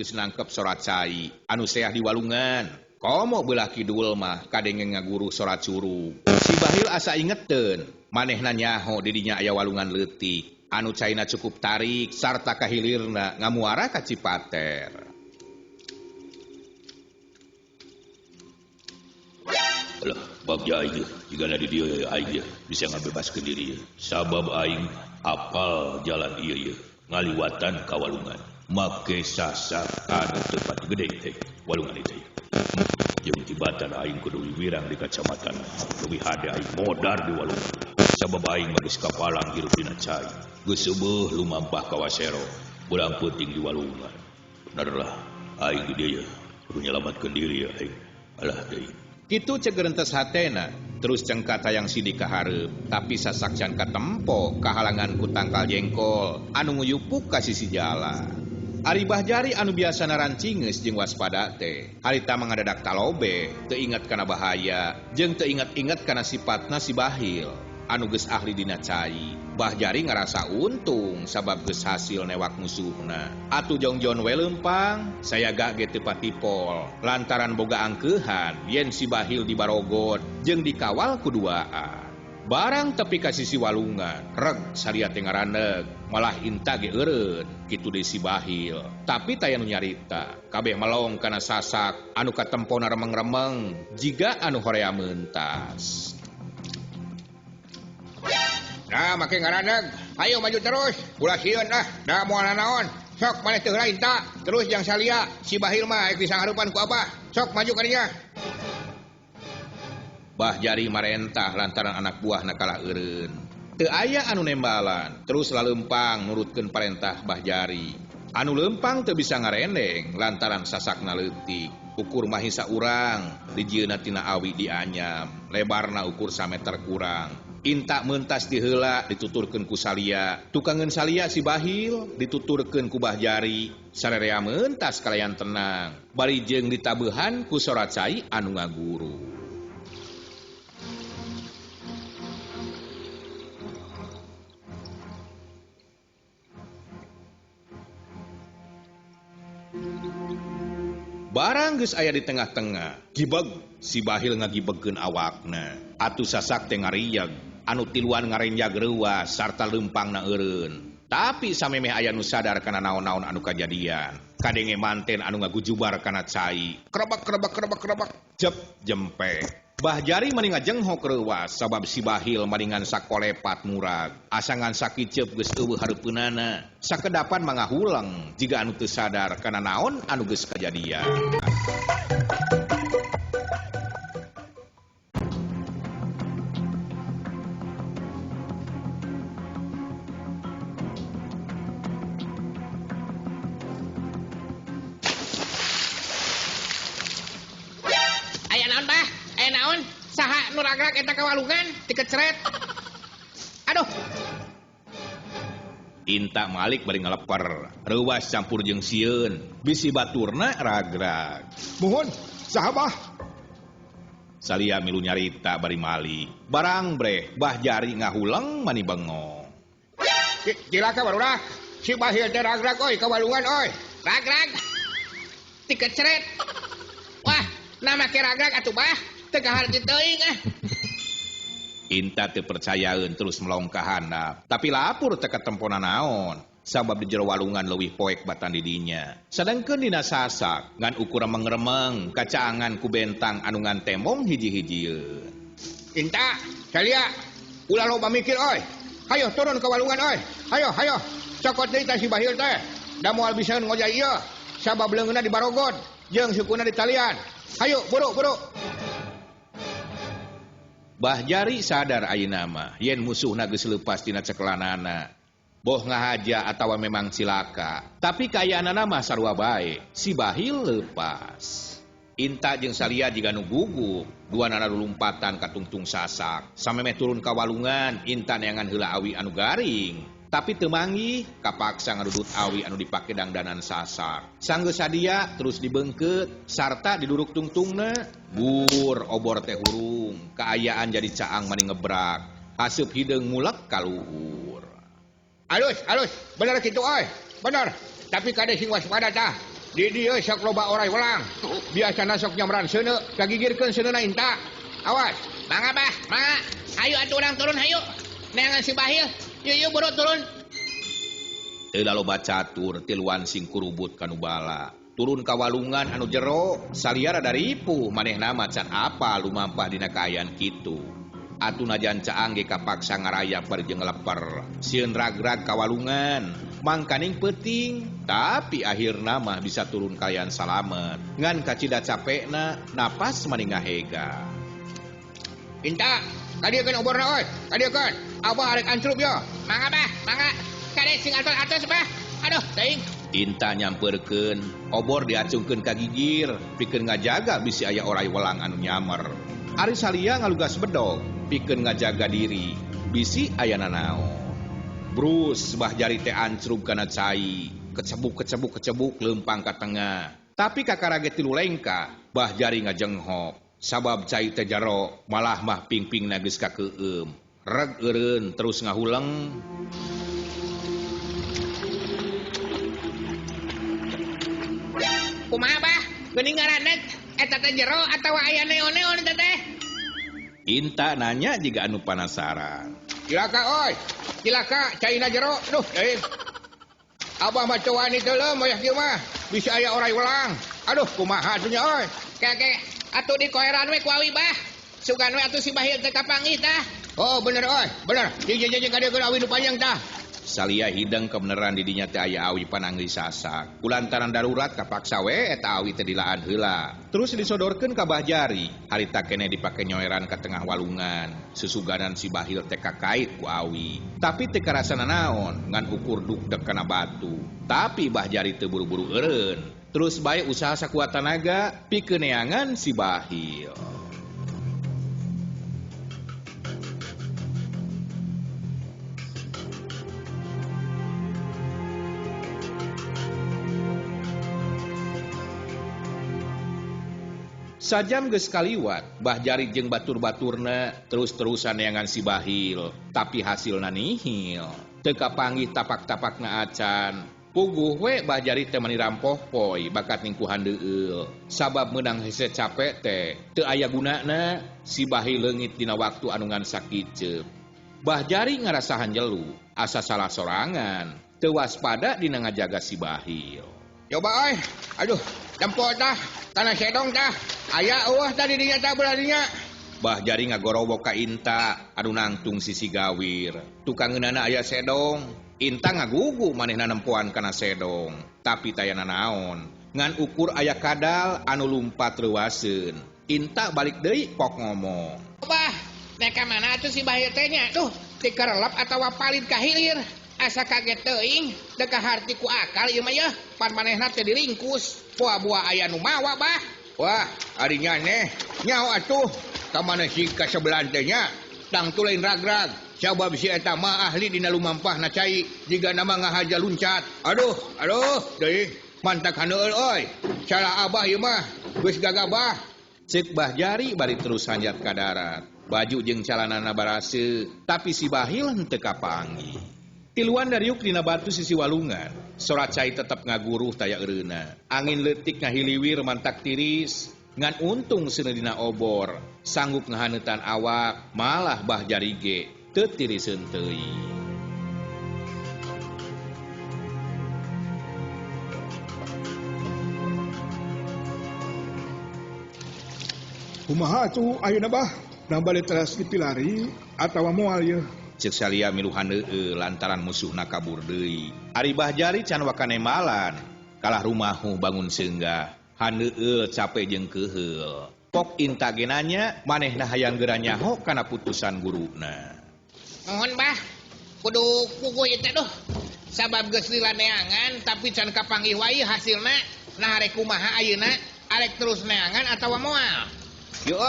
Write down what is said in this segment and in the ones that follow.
Geus nangkep sorat cai anu seah di walungan. Komo belah kidul mah kadenge ngaguru sorat curug. Si Bahil asa ingeteun, manehna nyaho di dinya aya walungan leutik anu caina cukup tarik sarta kahilirna ngamuara ka Cipater. Alah, bagja aing jigana di dieu aing bisa ngabebaskeun diri. Sabab aing apal jalan ieu ngaliwatan ka walungan. Make sasak anu teu pati gede teh walungan ieu. Jeung tibatan aing kudu wiwirang di kacamatan. Leuwih hade aing modar di walungan. Sabab aing mah geus kapalang hirup dina cai. Geus eueuh lumampah ka wasero. Bulang peuting di walungan. Benerlah aing di dieu kudu nyelamatkeun diri aing. Alah deui. Kitu cegerentes hatena, terus cengkat hayang sidi ka hareup, tapi sasak can katempo kahalangan ku tangkal jengkol anu nguyupuk ka sisi jalan. Ari Bahjari anu biasana rancingeus jeung waspada teh, harita mangadadak talobe, teu inget kana bahaya, jeung teu inget-inget kana sifatna si Bahil anu geus ahli dina cai. Bahjari ngarasa untung sabab geus hasil newak musuhna. Atuh jongjon we leumpang, sayaga ge teu patipol lantaran boga angkeuhan yen si Bahil dibarogot jeung dikawal kuduaan. Barang tepi ka sisi walungan, reg saria teh ngaraneg, malah inta ge eureun kitu deui si Bahil. Tapi taya nu nyarita, kabeh melong kana sasak anu katempona remeng-remeng jiga anu horea meuntas. Nah, make ngaraneg. Ayo maju terus. Ulah sieun da moal naon. Sok maneh teu heula inta. Terus jang salia si Bahil mah ek disangharupan ku Abah. Sok maju ka dinya. Bahjari marentah lantaran anak buahna kalah eureun. Teu aya anu nembalan, terus laleumpang nurutkeun parentah Bahjari. Anu leumpang teu bisa ngarendeng lantaran sasakna leutik. Ukur mahisa urang, dijieuna tina awi dianyam, lebarna ukur 1 meter kurang. Inta meuntas di heula dituturkeun ku salia, tukangeun salia si Bahil dituturkeun ku Bahjari, sarerea meuntas kalayan tenang, bari jeung ditabeuhan ku sorat cai anu ngaguru. Barang geus aya di tengah-tengah, gibeg si Bahil ngagibegkeun awakna. Atuh sasak teh ngarieg, anu tiluan ngarenjag reuwas sarta leumpangna eureun. Tapi samemeh aya nu sadar kana naon-naon anu kajadian. Kadenge manten anu ngagujubar kana cai. Krebek jep jempe. Bahjari mending ngajenghok reuwas sabab si Bahil mendingan sakolepat murag. Asangan sakicep geus eueuh hareupeunana. Sakedapan mangahuleng jiga anu teu sadar kana naon anu geus kajadian. Aya naon, Bah? Aya naon? Saha nu ragrag eta ka walungan? Tikecret. Aduh. Inta Malik bari ngaleper, reuwas campur jeung sieun, bisi baturna ragrag. Muhun, saha Bah? Salia milu nyarita bari Malik. Barang breh, Bahjari ngahuleng mani bengong. Cilaka barulah. Si Bahil teh ragrag oi ka walungan oi. Ragrag. Tikecret. Wah, nama ke ragrag atuh Bah. Teu kahar teuing Inta teu percayaeun terus melong ka handap, tapi lapur teu katempona naon. Sabab di jero walungan leuwih poek batan di dinya. Sadengkeun dina sasak ngan ukur remeng-remeng kacaangan ku bentang anu ngan tembong hiji-hijieun. Inta, salia. Ulah loba mikir oi. Hayo turun ka walungan oi. Hayo. Cokot deui tah si Bahil teh. Da moal bisa ngojay ieu. Sabab leungeunna dibarogot jeung sukuna ditalian. Hayo, buru. Bahjari sadar ayeuna mah yen musuhna geus leupas tina cekelanana. Boh ngahaja atawa memang cilaka, tapi kayaanana mah sarua bae. Si Bahil leupas. Inta jeung salia jiga nu gugup, duanana lumpatan ka tungtung sasak. Samemeh turun ka walungan, Inta neangan heula awi anu garing. Tapi teu manggih, kapaksa ngadudut awi anu dipake dangdanan sasak. Sanggeus sadia terus dibeungkeut sarta diduruk tungtungna. Bur obor teh hurung, kaayaan jadi caang mani ngebrak. Haseup hideung mulek ka luhur. Alus bener gitu oi bener tapi kade sing waspada tah di dieu sok loba orai welang biasana sok nyamran seuneu kagigirkeun seuneuna inta awas Mangga bah, mangga. Ayo atuh urang turun hayu. Neangan si Bahil. Yuk buru turun. Teu loba catur tiluan sing kurubut kanu bala. Turun ka walungan anu jero, saliara dari ipu manehna macan apa lumampah dina kaayaan kitu. Atuh najan caang ge kapaksa ngaraya jeung leper. Sieun ragrag ka walungan, mangkaning peuting, tapi akhirna mah bisa turun kalian salamet. Ngan kacida capekna, napas maning ngahega. Inta, kadiekeun oborna oi, kadiekeun. Abah arek ancrup ya. Mangga bah, mangga. Kade sing atos bah. Aduh, teuing. Inta nyamperkeun, obor diacungkeun ka gigir, pikeun ngajaga bisi aya orai welang anu nyamer. Ari salia ngalugas bedog, pikeun ngajaga diri, bisi aya nanaon. Brus bah jari teh ancrup kana cai, kecebuk leumpang ka tengah. Tapi kakarage tilu lengka, bah jari ngajenghok. Sabab cai teh jaro malah mah pingpingna geus kakeueum. Reg eureun terus ngahuleng. Kumaha bah? Geuning ngaraneg eta teh jero atawa aya neon-neon eta teh? Inta nanya jiga anu panasaran. Cilaka oi, cilaka caina jero. Duh, deui. Abah mah cowani teu leuh moyah kieu mah. Bisa aya orai welang. Aduh, kumaha atuh nya oi? Keke, atuh di koeran we ku awi bah. Sugan we atuh si Bahil teh kapanggih tah. Oh, bener oi, bener. Jeung kadiekeun awi nu panjang tah. Salia hidang kebeneran di dinya teh aya awi panangli sasak. Kulantaran darurat kapaksa we eta awi teh dilaan heula. Terus disodorkeun ka Bah Jari. Harita keneh dipake nyoeran ka tengah walungan. Susuganan si Bahil teh kakait ku awi. Tapi teu karasana naon ngan ukur dukdek kana batu. Tapi Bah Jari teu buru-buru eureun. Terus bae usaha sakuat tenaga pikeun neangan si Bahil. Sajam geus kaliwat, Bah Jari jeung batur-baturna terus-terusan neangan si Bahil, tapi hasilna nihil. Teu kapanggih tapak-tapakna acan. Puguh we Bah Jari teh mani rampoh poe bakat ningkuhan deueul. Sabab meunang hese capek teh teu aya gunana, si Bahil leungit dina waktu anu ngan sakiceup. Bah Jari ngarasahan jelu, asa salah sorangan, teu waspada dina ngajaga si Bahil. Coba oi. Aduh, dempo tah, tanah sedong tah. Aya eueuh tadi dinya tah beradinya. Bah Jari ngagorowok ka Inta anu nangtung sisi gawir. Tukangeunana aya sedong. Inta ngagugu manehna nempoan kana sedong. Tapi tayana naon. Ngan ukur aya kadal anu lumpat reuaseun. Inta balik deui kok ngomong. Bah, neka mana atuh si Bahil teh nya? Duh, ti karelap atawa palid ka hilir. Asa kaget teuing, teu kaharti ku akal ieu mah yeuh. Pan manehna teh diringkus. Buah-buah aya nu mawa bah. Wah, adinya neh. Nyaho atuh. Ka mana si ka sebelah teh nya. Tang tulain ragrag. Sabab si eta mah ahli dina lumampahna cai. Jiga nama ngahaja luncat. Aduh, deui. Mantak haneueul oi. Salah abah ieu mah. Geus gagabah. Ceuk Bah Jari bari terus hanjat ka darat. Baju jeung calanana barase, tapi si Bahil henteu kapanggih. Tiluan dariuk dina batu sisi walungan. Sorat cai tetep ngaguruh taya eureuna. Angin leutik ngahiliwir mantak tiris. Ngan untung seuneu dina obor. Sanggup ngahaneutan awak, malah Bah Jari ge teu tiriseun teuing. Kumaha atuh ayeuna bah? Da balik teras dipilari atawa moal ye? Ceuk salia miluhan heueuh lantaran musuhna kabur deui. Ari Bah Jari can wakane malan. Kalah rumahu bangun seunggah. Haneueul capek jeung keuheul. Pok Inta ge nanya manehna hayang geura nyaho kana putusan guruna. Mohon bah, kudu puguh ieu teh duh. Sabab geus lila neangan tapi can kapanggih wae hasilna. Nah arek kumaha ayeuna? Arek terus neangan atawa moal? Yo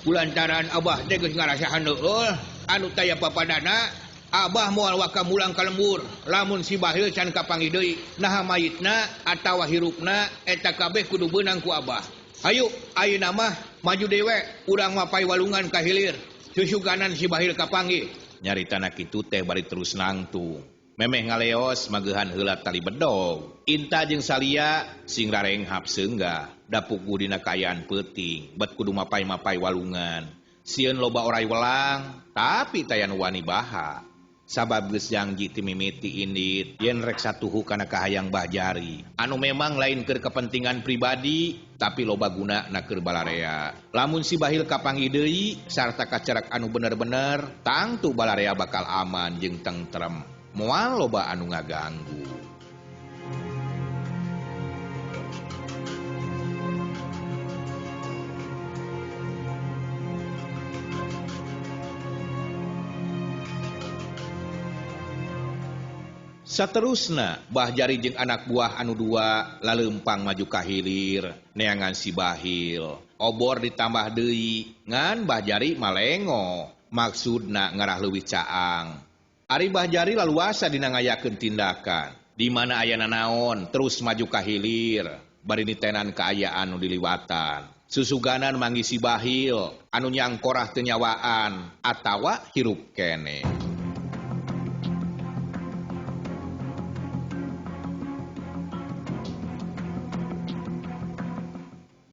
kulantaran abah teh geus ngarasahan heueul anu taya papadana abah moal waka mulang ka lembur lamun si Bahil can kapanggih deui naha mayitna atawa hirupna eta kabeh kudu beunang ku abah. Hayu ayeuna mah maju dewe urang mah pae walungan ka hilir susuganan si Bahil kapanggih nyarita kitu teh bari terus nangtung. Memeh ngaleos magehan heula tali bedog. Inta jeung Salia sing rarenghap seunggah dapuku dina kaayaan peuting bet kudu mapai-mapai walungan. Sieun loba orai welang tapi tayan wani baha. Sabab geus janji ti mimiti indit yen rek satuhu kana kahayang Mbah Jari anu memang lain keur kepentingan pribadi tapi loba gunana keur balarea. Lamun si Bahil kapanggih deui sarta kacerak anu bener-bener tangtu balarea bakal aman jeung tentrem moal loba anu ngaganggu. Saterusna Mbah Jari jeung anak buah anu dua laleumpang maju ka hilir neangan si Bahil. Obor ditambah deui ngan Mbah Jari malengo maksudna ngarah leuwih caang. Ari Mbah Jari laluasa dina ngayakeun tindakan di mana aya nanaon terus maju ka hilir bari nitenan kaayaan anu diliwatan. Susuganan manggi si Bahil anu nyangkorah teu nyawaan atawa hirup keneh.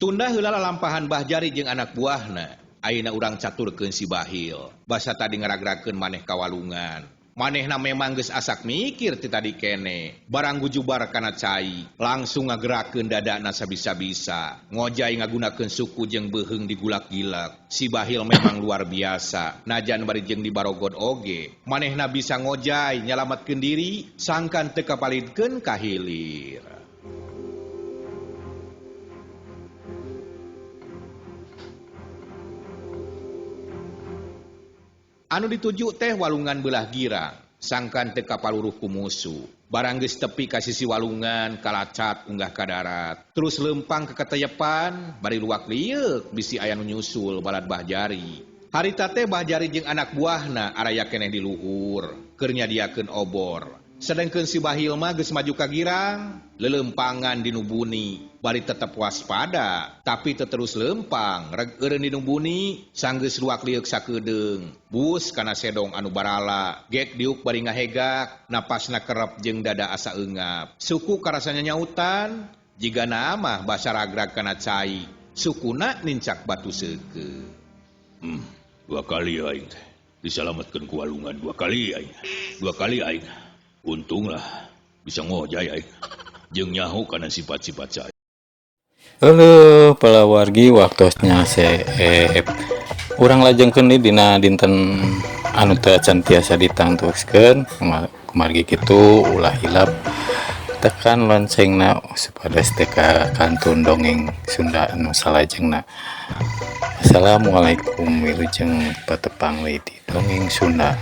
Tunda heula lalampahan Mbah Jari jeung anak buahna. Ayeuna urang caturkeun si Bahil. Basa tadi ngaragrakeun maneh ka walungan. Manehna memang geus asak mikir ti tadi kene. Barang gujubar kana cai, langsung ngagerakeun dadana sabisa-bisa. Ngojay ngagunakeun suku jeung beuheung digulak-gilak. Si Bahil memang luar biasa. Najan bari jeung di Barogod oge, manehna bisa ngojay nyalametkeun diri sangkan teu kapalidkeun ka hilir. Anu dituju teh walungan belah girang, sangkan teu kapaluruh ku musuh. Barang geus tepi ka sisi walungan, kalacat unggah ka darat. Terus leumpang ke kateyepan, bari luak lieuk bisi aya nu nyusul balad Mbah Jari. Harita teh Mbah Jari jeung anak buahna araya keneh di luhur, keur nyadiakeun obor. Sedengkeun si Bahil mah geus maju ka girang, lelempangan di nubuni, bari tetep waspada, tapi teu terus lempang, reg eureun di nubuni, sanggeus luak liuk sakedeung, bus kana sedong anu barala, gek diuk bari ngahegak, napasna kerep jeung dada asa eungap. Suku karasanya nyautan, jiga nama basa ragrag kana cai, sukuna nincak batu seukeut. 2 kali aing disalametkeun ku walungan 2 kali aing. Untunglah bisa ngojay aing jeung nyaho kana sifat-sifat saya. Halo para wargi waktosnya seep. Urang lajengkeun dina dinten anu teu acan tiasa ditangtukeun kumargi kitu ulah hilap tekan loncengna supados teu kantun dongeng Sunda anu salajengna. Assalamualaikum wilujeng patepang we di dongeng Sunda.